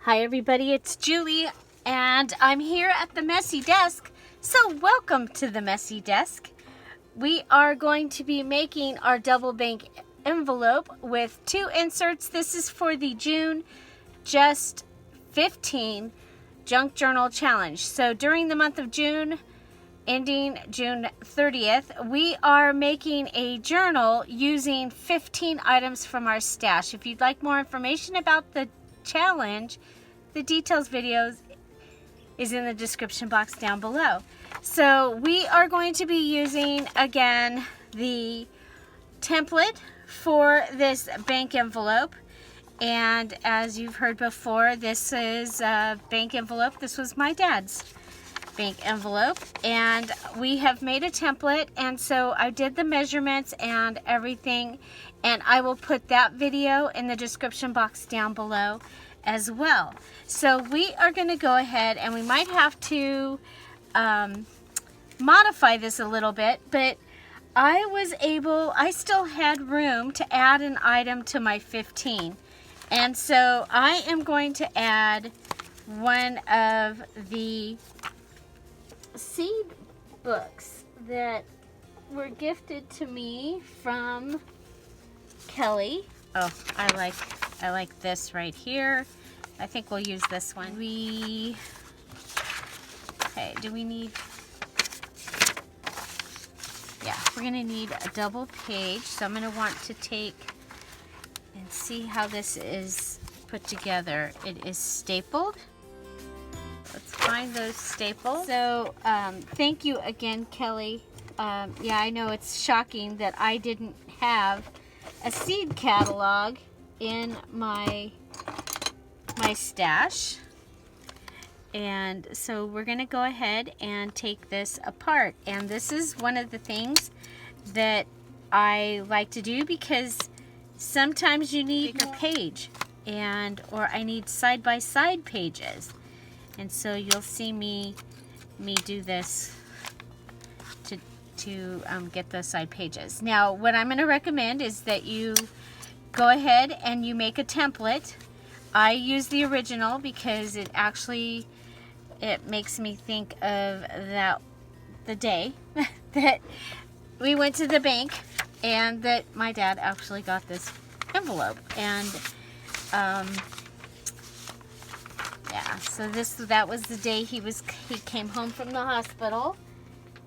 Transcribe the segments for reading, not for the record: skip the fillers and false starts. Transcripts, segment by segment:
Hi everybody, it's Julie and I'm here at the Messy Desk. So welcome to the Messy Desk. We are going to be making our double bank envelope with 2 inserts. This is for the June Just 15 Junk Journal Challenge. So during the month of June, ending June 30th, we are making a journal using 15 items from our stash. If you'd like more information about the challenge, the details videos is in the description box down below. So we are going to be using again the template for this bank envelope, and as you've heard before, this is a bank envelope. This was my dad's bank envelope, and we have made a template, and so I did the measurements and everything, and I will put that video in the description box down below as well. So we are going to go ahead, and we might have to modify this a little bit, but I still had room to add an item to my 15, and so I am going to add one of the seed books that were gifted to me from Kelly. Oh, I like this right here. I think we'll use this one. Okay, do we need, yeah, we're gonna need a double page. So I'm gonna want to take and see how this is put together. It is stapled. Let's find those staples. So thank you again, Kelly. Yeah, I know it's shocking that I didn't have a seed catalog in my stash, and so we're gonna go ahead and take this apart, and this is one of the things that I like to do because sometimes you need a page, or I need side-by-side pages, and so you'll see me do this to get those side pages. Now what I'm going to recommend is that you go ahead and you make a template. I use the original because it makes me think of the day that we went to the bank and that my dad actually got this envelope, and yeah, so that was the day he came home from the hospital,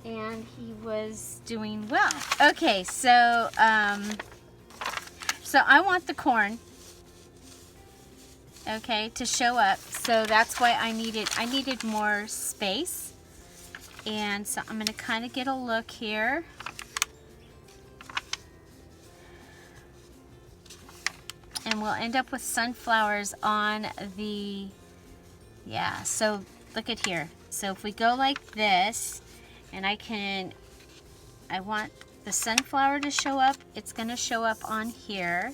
and he was doing well. Okay, so so I want the corn, okay, to show up. So that's why I needed more space, and so I'm gonna kind of get a look here. And we'll end up with sunflowers on the, yeah, so look at here. So if we go like this, and I want the sunflower to show up, it's gonna show up on here,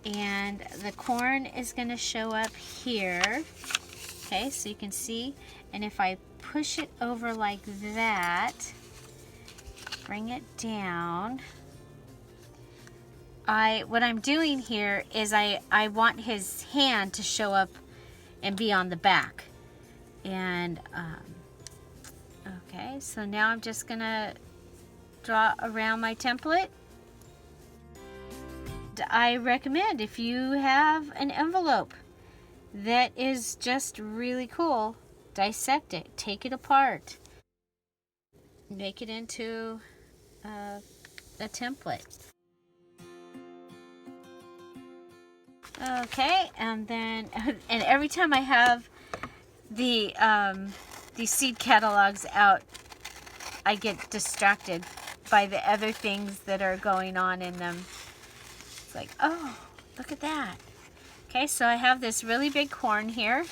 and the corn is gonna show up here. Okay, so you can see, and if I push it over like that, bring it down, what I'm doing here is I want his hand to show up and be on the back. And okay, so now I'm just gonna draw around my template. I recommend, if you have an envelope that is just really cool, dissect it, take it apart, make it into a template. Okay, and then, and every time I have these seed catalogs out, I get distracted by the other things that are going on in them. It's like, oh, look at that. Okay, so I have this really big corn here.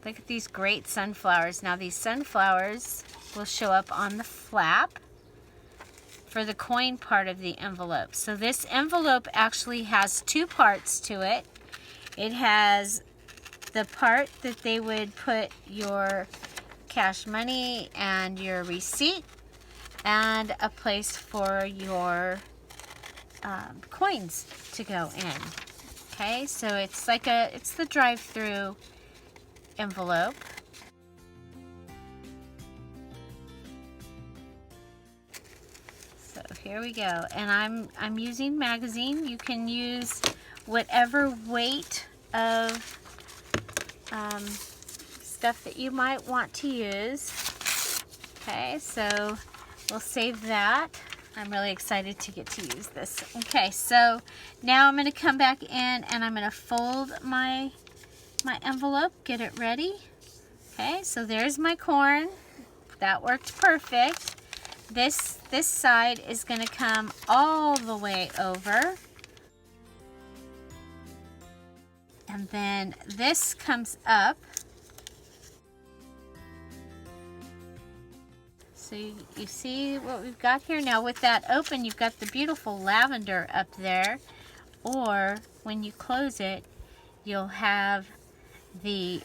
Look at these great sunflowers. Now these sunflowers will show up on the flap for the coin part of the envelope. So this envelope actually has 2 parts to it. It has the part that they would put your cash money and your receipt, and a place for your coins to go in. Okay, so it's like it's the drive-through envelope. So here we go, and I'm using magazine. You can use whatever weight of stuff that you might want to use. Okay, so we'll save that. I'm really excited to get to use this. Okay, so now I'm going to come back in and I'm going to fold my envelope, get it ready. Okay, so there's my corn. That worked perfect. This side is going to come all the way over. And then this comes up. So you see what we've got here? Now with that open, you've got the beautiful lavender up there. Or when you close it, you'll have the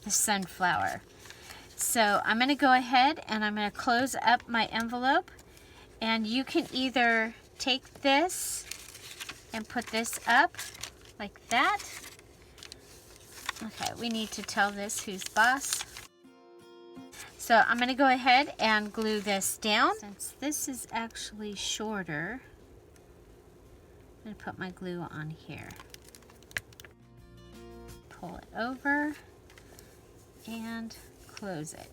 sunflower. So I'm going to go ahead and I'm going to close up my envelope. And you can either take this and put this up like that. Okay, we need to tell this who's boss. So I'm going to go ahead and glue this down. Since this is actually shorter, I'm going to put my glue on here. Pull it over and close it.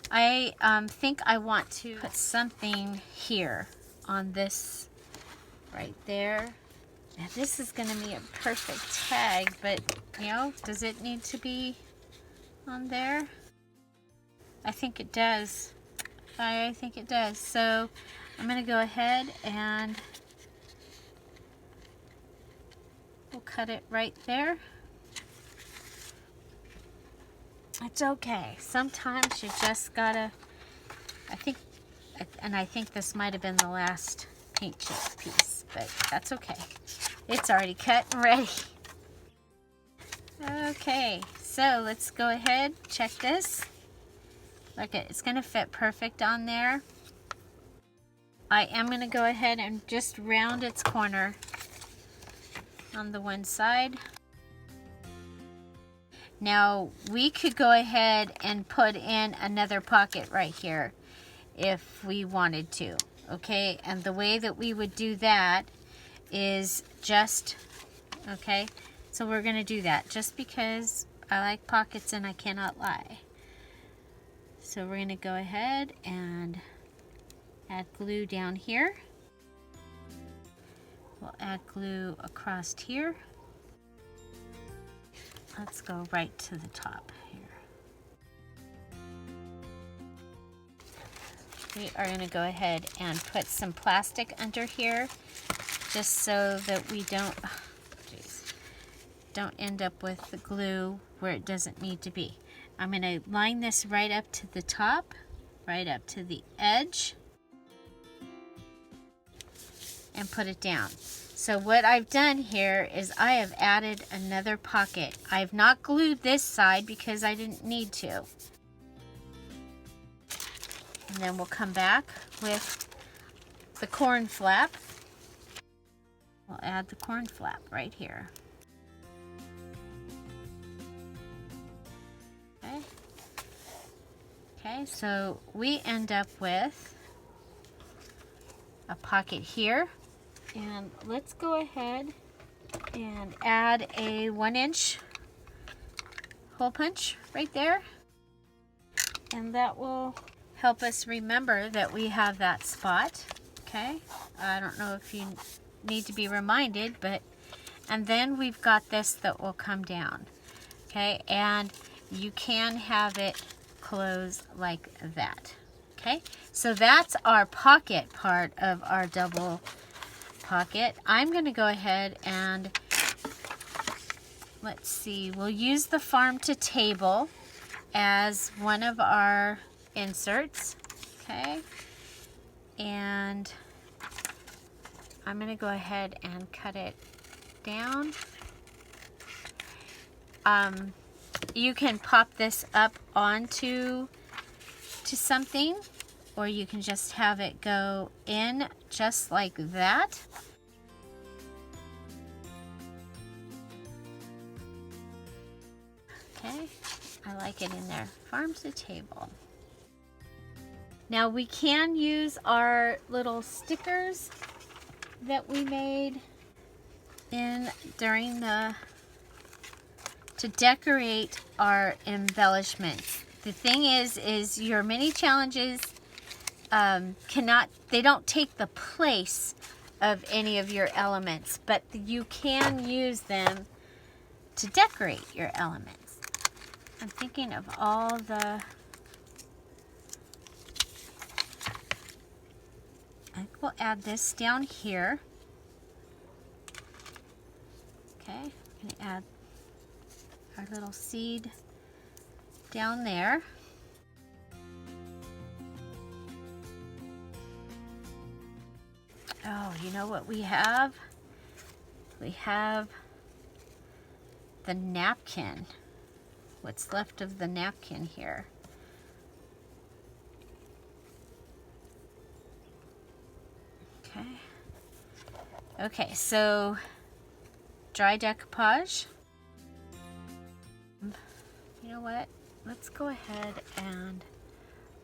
I think I want to put something here on this right there. Now this is going to be a perfect tag, but you know, does it need to be on there? I think it does. I think it does. So I'm going to go ahead and we'll cut it right there. It's okay. Sometimes you just gotta, I think this might have been the last paint chip piece, but that's okay. It's already cut and ready. Okay, so let's go ahead, check this. Look, it's gonna fit perfect on there. I am gonna go ahead and just round its corner on the one side. Now we could go ahead and put in another pocket right here if we wanted to, okay? And the way that we would do that is just, okay? So we're gonna do that just because I like pockets and I cannot lie. So we're gonna go ahead and add glue down here. We'll add glue across here. Let's go right to the top here. We are going to go ahead and put some plastic under here just so that we don't end up with the glue where it doesn't need to be. I'm going to line this right up to the top, right up to the edge, and put it down. So what I've done here is I have added another pocket. I have not glued this side because I didn't need to. And then we'll come back with the corn flap. We'll add the corn flap right here. Okay. Okay, so we end up with a pocket here. And let's go ahead and add a 1-inch hole punch right there. And that will help us remember that we have that spot. Okay, I don't know if you need to be reminded, but, and then we've got this that will come down. Okay, and you can have it close like that. Okay, so that's our pocket part of our double pocket. I'm going to go ahead and let's see, we'll use the farm to table as one of our inserts. Okay, and I'm going to go ahead and cut it down. You can pop this up onto something or you can just have it go in just like that. Okay, I like it in there. Farm to table. Now we can use our little stickers that we made during to decorate our embellishments. The thing is your mini challenges they don't take the place of any of your elements, but you can use them to decorate your elements. I'm thinking of all the, I think we'll add this down here. Okay, I'm going to add our little seed down there. Oh, you know what we have? We have the napkin. What's left of the napkin here. Okay. Okay, so dry decoupage. You know what? Let's go ahead and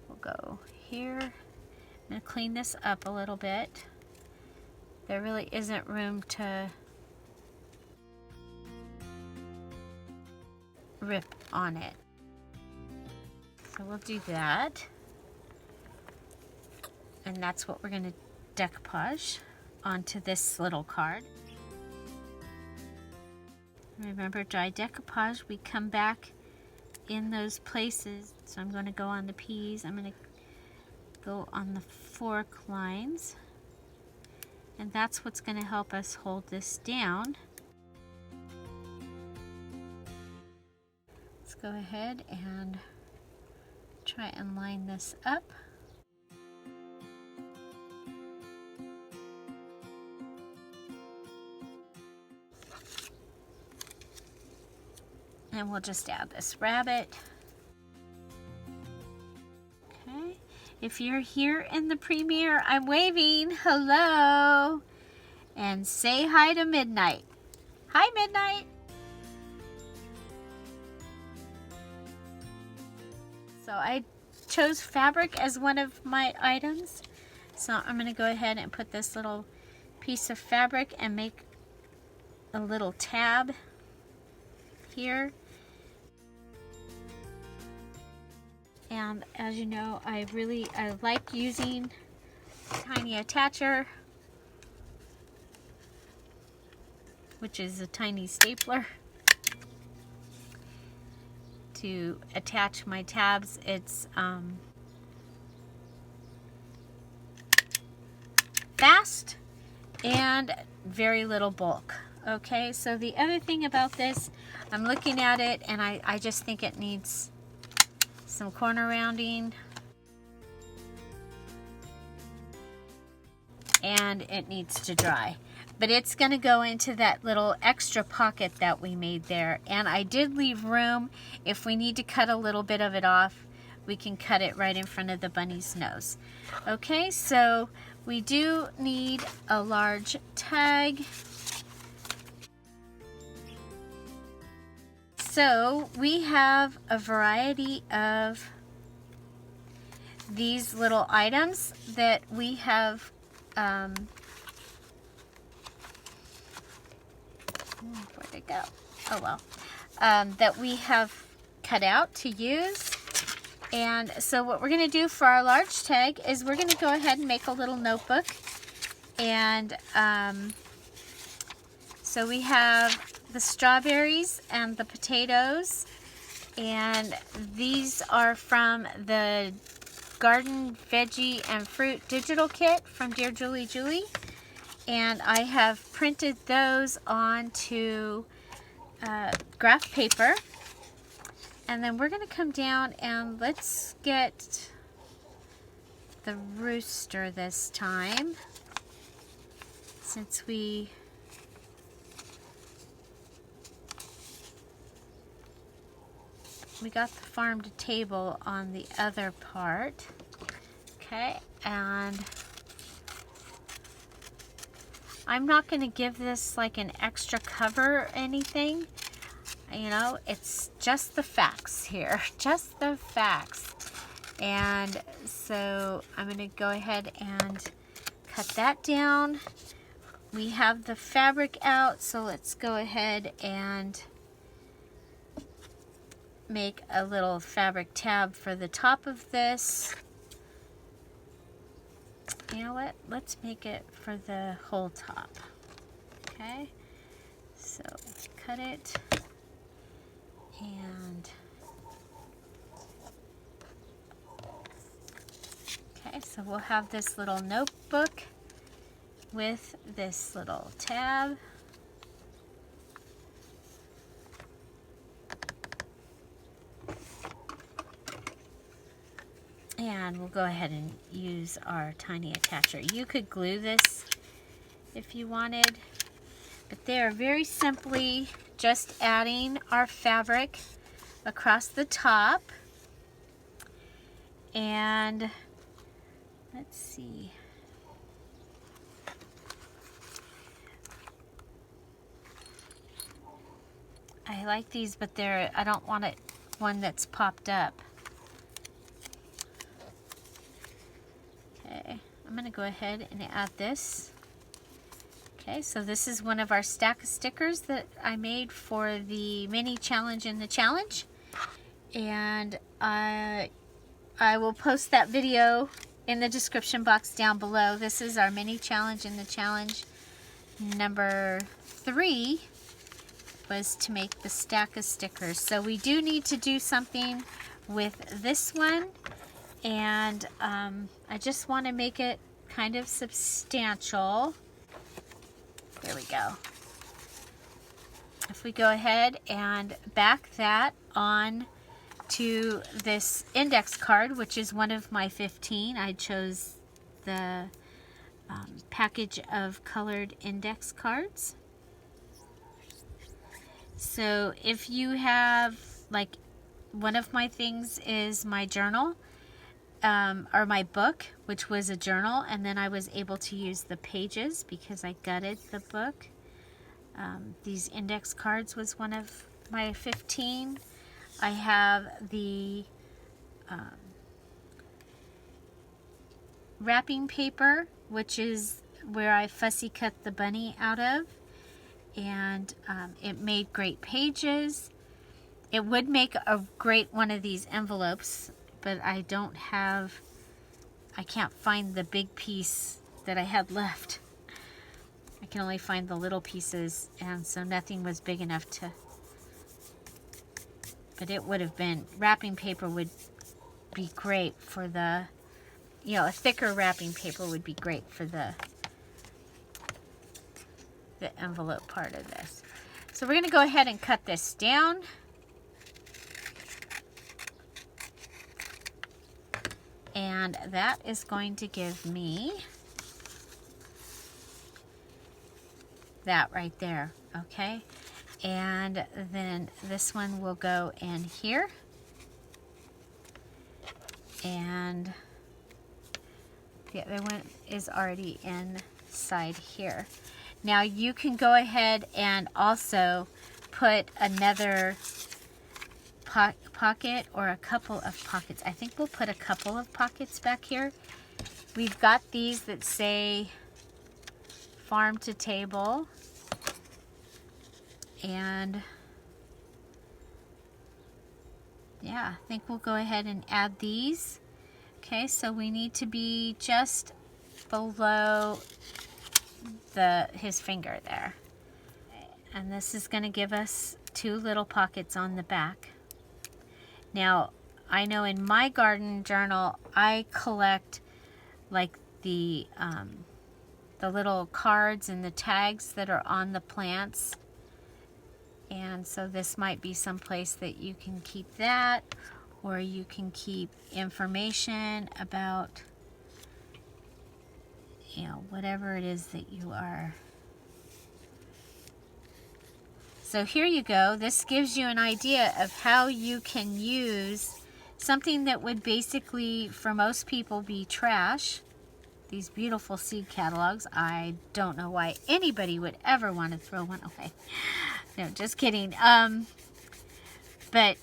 we'll go here. I'm going to clean this up a little bit. There really isn't room to rip on it. So we'll do that. And that's what we're going to decoupage onto this little card. Remember, dry decoupage, we come back in those places. So I'm going to go on the P's. I'm going to go on the fork lines. And that's what's going to help us hold this down. Let's go ahead and try and line this up. And we'll just add this rabbit. Okay. If you're here in the premiere, I'm waving. Hello. And say hi to Midnight. Hi, Midnight. So I chose fabric as one of my items. So I'm going to go ahead and put this little piece of fabric and make a little tab here. And as you know, I like using tiny attacher, which is a tiny stapler, to attach my tabs. It's fast and very little bulk. Okay, so the other thing about this, I'm looking at it and I just think it needs some corner rounding, and it needs to dry. But it's going to go into that little extra pocket that we made there. And I did leave room. If we need to cut a little bit of it off, we can cut it right in front of the bunny's nose. Okay, so we do need a large tag. So we have a variety of these little items that we have where'd it go? Oh well. That we have cut out to use. And so what we're going to do for our large tag is we're going to go ahead and make a little notebook. And so we have the strawberries and the potatoes, and these are from the Garden Veggie and Fruit Digital Kit from Dear Julie, and I have printed those onto graph paper. And then we're going to come down and let's get the rooster this time, since we got the farm to table on the other part. Okay, and I'm not going to give this like an extra cover or anything. You know, it's just the facts here, just the facts. And so I'm going to go ahead and cut that down. We have the fabric out, so let's go ahead and make a little fabric tab for the top of this. You know what? Let's make it for the whole top. Okay, so cut it, and okay, so we'll have this little notebook with this little tab. And we'll go ahead and use our tiny attacher. You could glue this if you wanted, but they're very simply just adding our fabric across the top. And let's see. I like these, but I don't want it one that's popped up. Okay, I'm going to go ahead and add this. Okay, so this is one of our stack of stickers that I made for the mini challenge in the challenge. And I will post that video in the description box down below. This is our mini challenge in the challenge. Number 3 was to make the stack of stickers. So we do need to do something with this one. And I just want to make it kind of substantial. There we go. If we go ahead and back that on to this index card, which is one of my 15. I chose the package of colored index cards. So if you have, like, one of my things is my journal, or my book, which was a journal, and then I was able to use the pages because I gutted the book. These index cards was one of my 15. I have the wrapping paper, which is where I fussy cut the bunny out of, and it made great pages. It would make a great one of these envelopes, but I can't find the big piece that I had left. I can only find the little pieces, and so nothing was big enough to, but it would have been, wrapping paper would be great for the, you know, a thicker wrapping paper would be great for the envelope part of this. So we're going to go ahead and cut this down. And that is going to give me that right there, okay? And then this one will go in here. And the other one is already inside here. Now you can go ahead and also put another pocket or a couple of pockets. I think we'll put a couple of pockets back here. We've got these that say farm to table, and yeah, I think we'll go ahead and add these. Okay, so we need to be just below his finger there, and this is going to give us 2 little pockets on the back. Now, I know in my garden journal, I collect like the little cards and the tags that are on the plants. And so this might be some place that you can keep that, or you can keep information about, you know, whatever it is that you are. So here you go. This gives you an idea of how you can use something that would basically, for most people, be trash. These beautiful seed catalogs. I don't know why anybody would ever want to throw one away. No, just kidding. But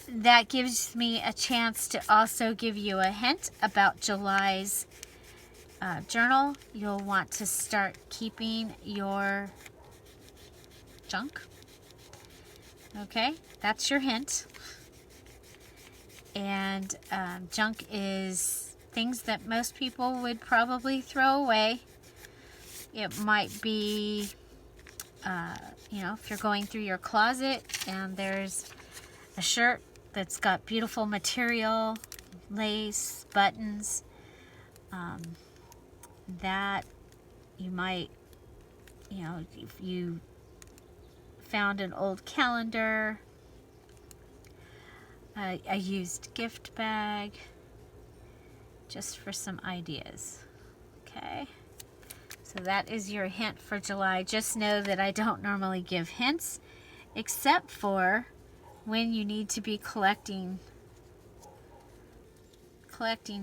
that gives me a chance to also give you a hint about July's journal. You'll want to start keeping your junk. Okay, that's your hint. And junk is things that most people would probably throw away. It might be, you know, if you're going through your closet and there's a shirt that's got beautiful material, lace, buttons, that you might, you know, if you found an old calendar, a used gift bag, just for some ideas. Okay, so that is your hint for July. Just know that I don't normally give hints except for when you need to be collecting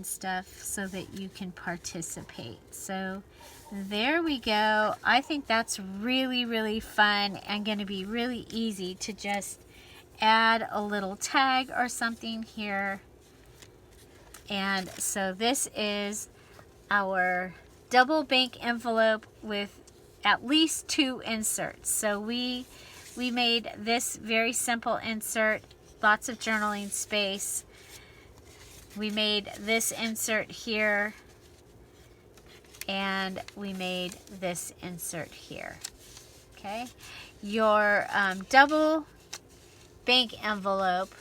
stuff so that you can participate. So there we go. I think that's really, really fun and going to be really easy to just add a little tag or something here. And so this is our double bank envelope with at least 2 inserts. So we made this very simple insert, lots of journaling space. We made this insert here, and we made this insert here. Okay, your double bank envelope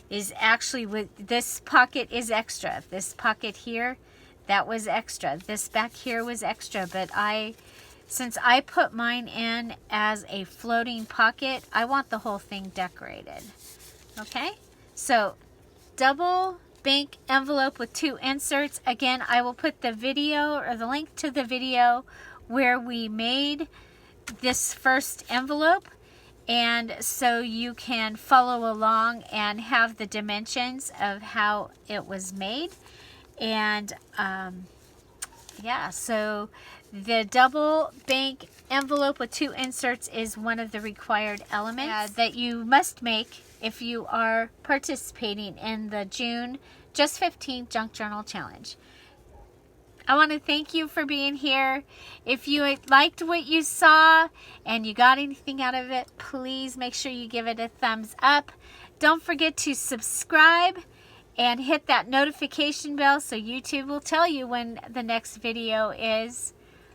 is actually with this pocket is extra. This pocket here, that was extra. This back here was extra, but since I put mine in as a floating pocket, I want the whole thing decorated. Okay, so double bank envelope with 2 inserts. Again, I will put the video or the link to the video where we made this first envelope, and so you can follow along and have the dimensions of how it was made. And yeah, so the double bank envelope with 2 inserts is one of the required elements that you must make if you are participating in the June Just 15 Junk Journal Challenge. I want to thank you for being here. If you liked what you saw and you got anything out of it, please make sure you give it a thumbs up. Don't forget to subscribe and hit that notification bell so YouTube will tell you when the next video is.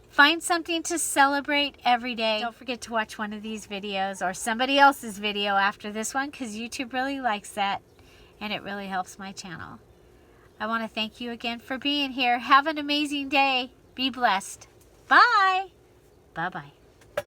Find something to celebrate every day. Don't forget to watch one of these videos or somebody else's video after this one, because YouTube really likes that and it really helps my channel. I want to thank you again for being here. Have an amazing day. Be blessed. Bye. Bye-bye.